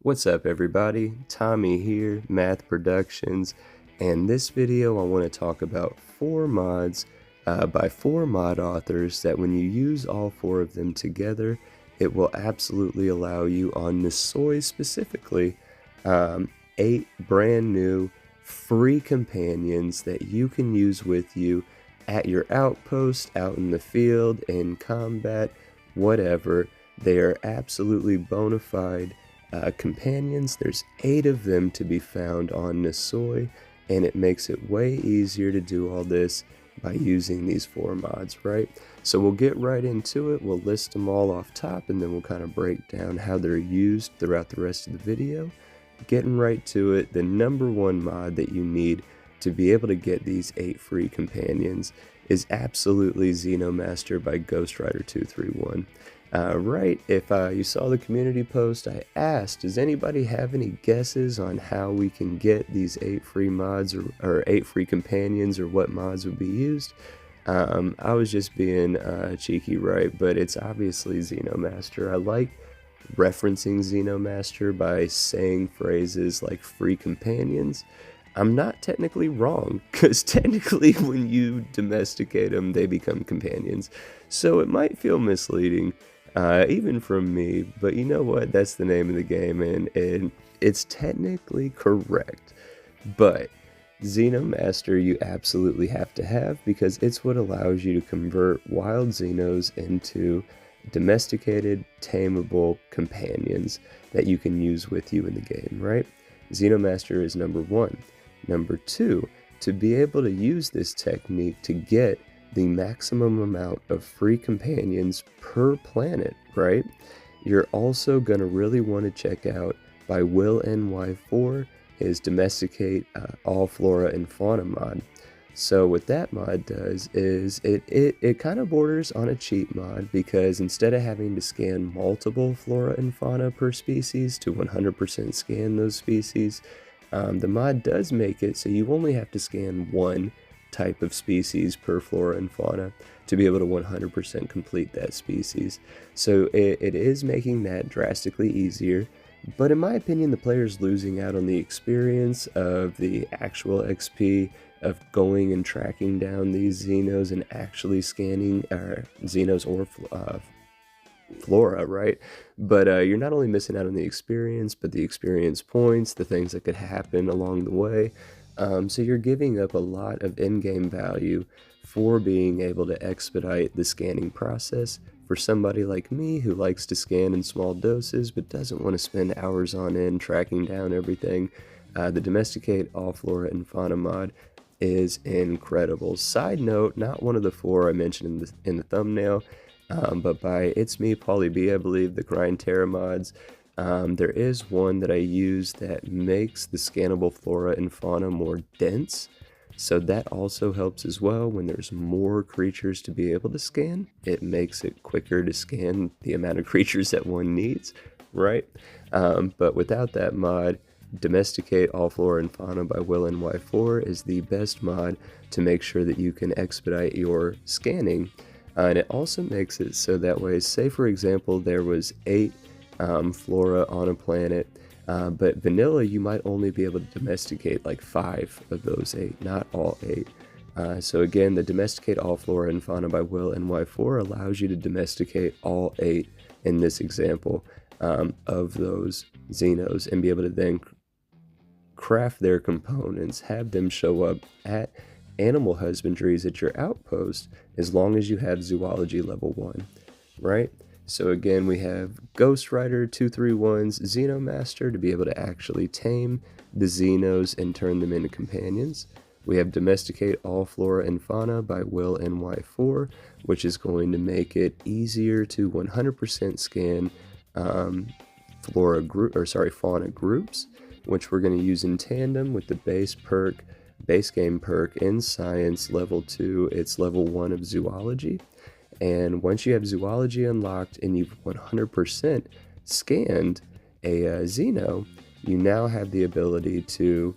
What's up everybody, Tommy here, Math Productions, and this video I want to talk about 4 mods by 4 mod authors that when you use all 4 of them together, it will absolutely allow you on Nisoi specifically, 8 brand new free companions that you can use with you at your outpost, out in the field, in combat, whatever. They are absolutely bona fide companions. There's 8 of them to be found on Nisoi, and it makes it way easier to do all this by using these 4 mods, right? So we'll get right into it. We'll list them all off top, and then we'll kind of break down how they're used throughout the rest of the video. Getting right to it, the number 1 mod that you need to be able to get these 8 free companions is absolutely Xeno Master by Ghostwriter231. Right, if you saw the community post, I asked, does anybody have any guesses on how we can get these 8 free mods or 8 free companions, or what mods would be used? I was just being cheeky, right? But it's obviously Xeno Master. I like referencing Xeno Master by saying phrases like free companions. I'm not technically wrong, because technically when you domesticate them, they become companions. So it might feel misleading, even from me, but you know what? That's the name of the game, and it's technically correct. But Xeno Master you absolutely have to have, because it's what allows you to convert wild Xenos into domesticated, tameable companions that you can use with you in the game, right? Xeno Master is number 1. Number 2, to be able to use this technique to get the maximum amount of free companions per planet, right? You're also going to really want to check out by Will NY4 his Domesticate all Flora and Fauna mod. So what that mod does is it kind of borders on a cheat mod, because instead of having to scan multiple flora and fauna per species to 100% scan those species, the mod does make it so you only have to scan one type of species per flora and fauna to be able to 100% complete that species. So it is making that drastically easier, but in my opinion the player's losing out on the experience of the actual XP of going and tracking down these Xenos and actually scanning Xenos or Flora, right? But you're not only missing out on the experience, but the experience points, the things that could happen along the way. So you're giving up a lot of in-game value for being able to expedite the scanning process. For somebody like me who likes to scan in small doses but doesn't want to spend hours on end tracking down everything, the Domesticate all Flora and Fauna mod is incredible. Side note, not one of the 4 I mentioned in the thumbnail, but by It's Me, Pauly B, I believe, the Grind Terra mods, there is one that I use that makes the scannable flora and fauna more dense, so that also helps as well. When there's more creatures to be able to scan, it makes it quicker to scan the amount of creatures that one needs, right? But without that mod, Domesticate all Flora and Fauna by Will NY4 is the best mod to make sure that you can expedite your scanning. And it also makes it so that way, say for example there was 8 flora on a planet, but vanilla you might only be able to domesticate like 5 of those 8, not all 8. So again, the Domesticate all Flora and Fauna by Will NY4 allows you to domesticate all 8 in this example of those Xenos, and be able to then craft their components, have them show up at animal husbandries at your outpost as long as you have zoology level 1, right? So again, we have Ghostwriter231's Xeno Master to be able to actually tame the Xenos and turn them into companions. We have Domesticate all Flora and Fauna by Will NY4, which is going to make it easier to 100% scan fauna groups, which we're going to use in tandem with the base game perk in Science level 2. It's level 1 of Zoology. And once you have Zoology unlocked and you've 100% scanned a Xeno, you now have the ability to,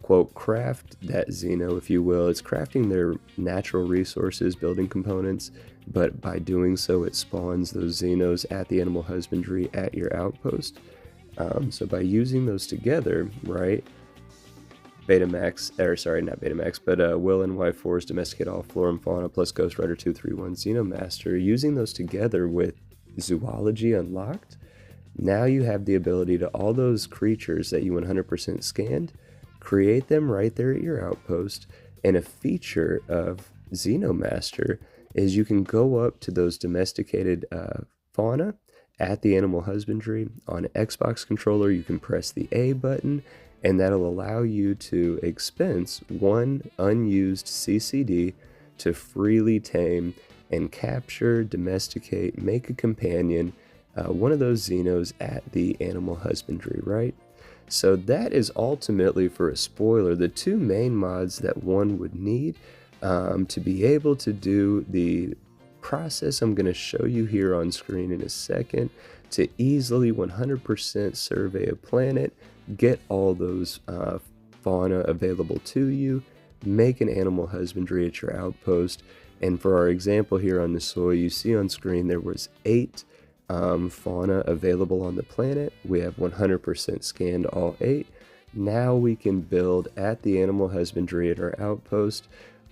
quote, craft that Xeno, if you will. It's crafting their natural resources, building components, but by doing so it spawns those Xenos at the animal husbandry at your outpost. So by using those together, right, Betamax, or sorry, not Betamax, but Will and Y4's Domesticate All, Flora and Fauna, plus Ghost Rider 231 Xeno Master, using those together with Zoology Unlocked, now you have the ability to all those creatures that you 100% scanned, create them right there at your outpost. And a feature of Xeno Master is you can go up to those domesticated fauna at the animal husbandry. On an Xbox controller, you can press the A button, and that'll allow you to expense one unused CCD to freely tame and capture, domesticate, make a companion, one of those Xenos at the animal husbandry, right? So that is ultimately, for a spoiler, the two main mods that one would need to be able to do the process I'm going to show you here on screen in a second, to easily 100% survey a planet, get all those fauna available to you, make an animal husbandry at your outpost. And for our example here on the soil, you see on screen there was 8 fauna available on the planet. We have 100% scanned all 8. Now we can build at the animal husbandry at our outpost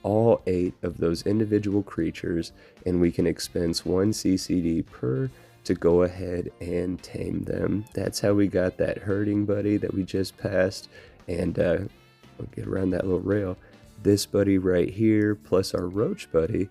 all 8 of those individual creatures, and we can expense 1 CCD per to go ahead and tame them. That's how we got that herding buddy that we just passed. And I'll get around that little rail. This buddy right here, plus our roach buddy,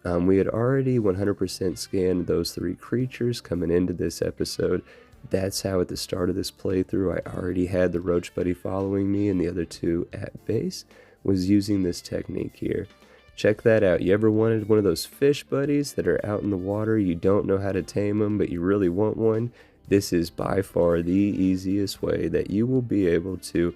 we had already 100% scanned those 3 creatures coming into this episode. That's how at the start of this playthrough I already had the roach buddy following me, and the other 2 at base was using this technique here. Check that out. You ever wanted one of those fish buddies that are out in the water, you don't know how to tame them, but you really want one? This is by far the easiest way that you will be able to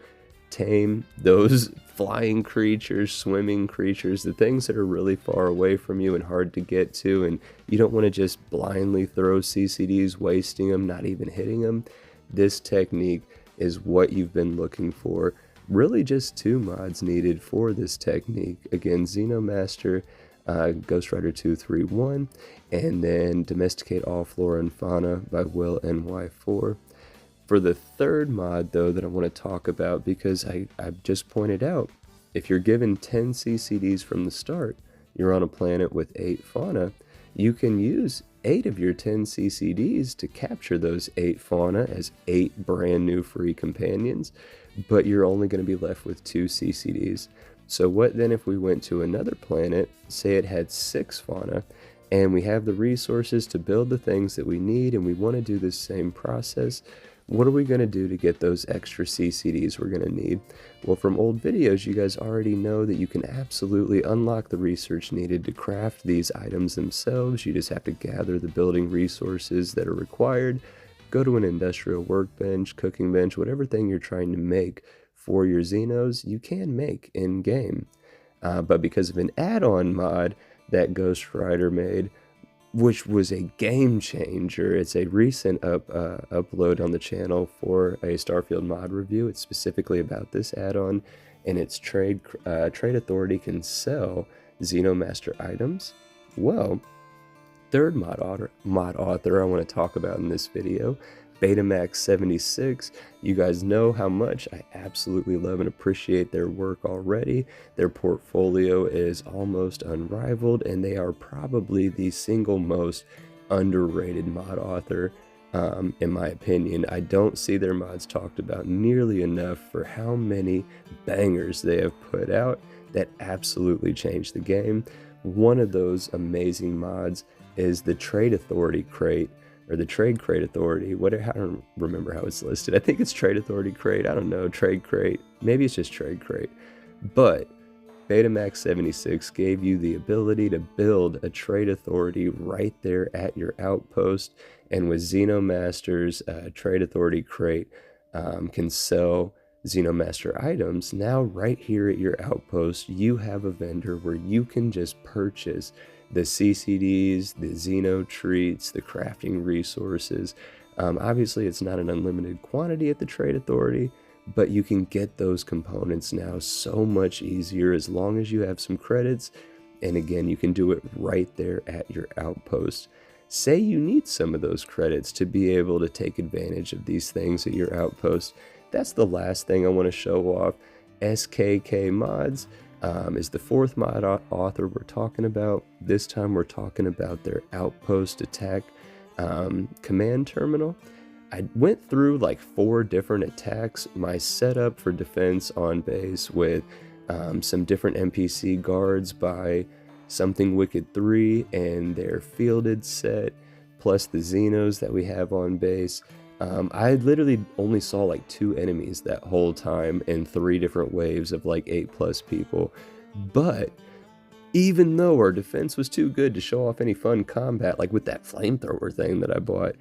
tame those flying creatures, swimming creatures, the things that are really far away from you and hard to get to, and you don't want to just blindly throw CCDs, wasting them, not even hitting them. This technique is what you've been looking for. Really just 2 mods needed for this technique. Again, Xeno Master, Ghost Rider 231, and then Domesticate All, Flora and Fauna by Will NY4. For the third mod, though, that I want to talk about, because I've just pointed out, if you're given 10 CCDs from the start, you're on a planet with 8 fauna, you can use 8 of your 10 CCDs to capture those 8 fauna as 8 brand new free companions, but you're only going to be left with 2 CCDs. So what then if we went to another planet, say it had 6 fauna, and we have the resources to build the things that we need, and we want to do this same process? What are we going to do to get those extra CCDs we're going to need? Well, from old videos, you guys already know that you can absolutely unlock the research needed to craft these items themselves. You just have to gather the building resources that are required, go to an industrial workbench, cooking bench, whatever thing you're trying to make for your Xenos, you can make in-game. But because of an add-on mod that Ghost Rider made, which was a game changer. It's a recent upload on the channel for a Starfield mod review. It's specifically about this add-on, and its trade authority can sell Xeno Master items. Well, third mod author I want to talk about in this video, Betamax76. You guys know how much I absolutely love and appreciate their work already. Their portfolio is almost unrivaled, and they are probably the single most underrated mod author, in my opinion. I don't see their mods talked about nearly enough for how many bangers they have put out that absolutely changed the game. One of those amazing mods is the Trade Authority crate, or the Trade Crate Authority. I don't remember how it's listed. I think it's Trade Authority Crate. I don't know, Trade Crate. Maybe it's just Trade Crate. But Betamax76 gave you the ability to build a Trade Authority right there at your outpost. And with Xeno Master's Trade Authority Crate can sell Xeno Master items. Now right here at your outpost, you have a vendor where you can just purchase the CCDs, the Xeno treats, the crafting resources. Obviously, it's not an unlimited quantity at the Trade Authority, but you can get those components now so much easier as long as you have some credits. And again, you can do it right there at your outpost. say you need some of those credits to be able to take advantage of these things at your outpost. That's the last thing I want to show off. SKK Mods is the fourth mod author we're talking about. This time we're talking about their Outpost attack command terminal. I went through like 4 different attacks. My setup for defense on base with some different NPC guards by Something Wicked 3 and their fielded set, plus the Xenos that we have on base. I literally only saw like 2 enemies that whole time in 3 different waves of like 8+ people. But even though our defense was too good to show off any fun combat, like with that flamethrower thing that I bought,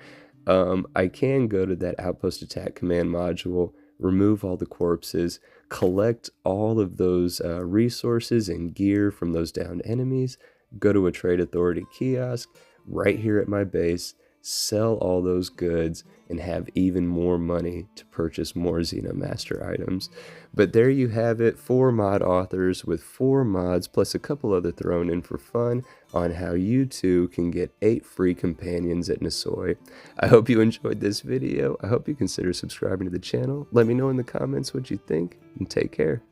I can go to that Outpost attack command module, remove all the corpses, collect all of those resources and gear from those downed enemies, go to a trade authority kiosk right here at my base, sell all those goods, and have even more money to purchase more Xeno Master items. But there you have it, 4 mod authors with 4 mods plus a couple other thrown in for fun on how you too can get 8 free companions at Nisoi. I hope you enjoyed this video. I hope you consider subscribing to the channel. Let me know in the comments what you think, and take care.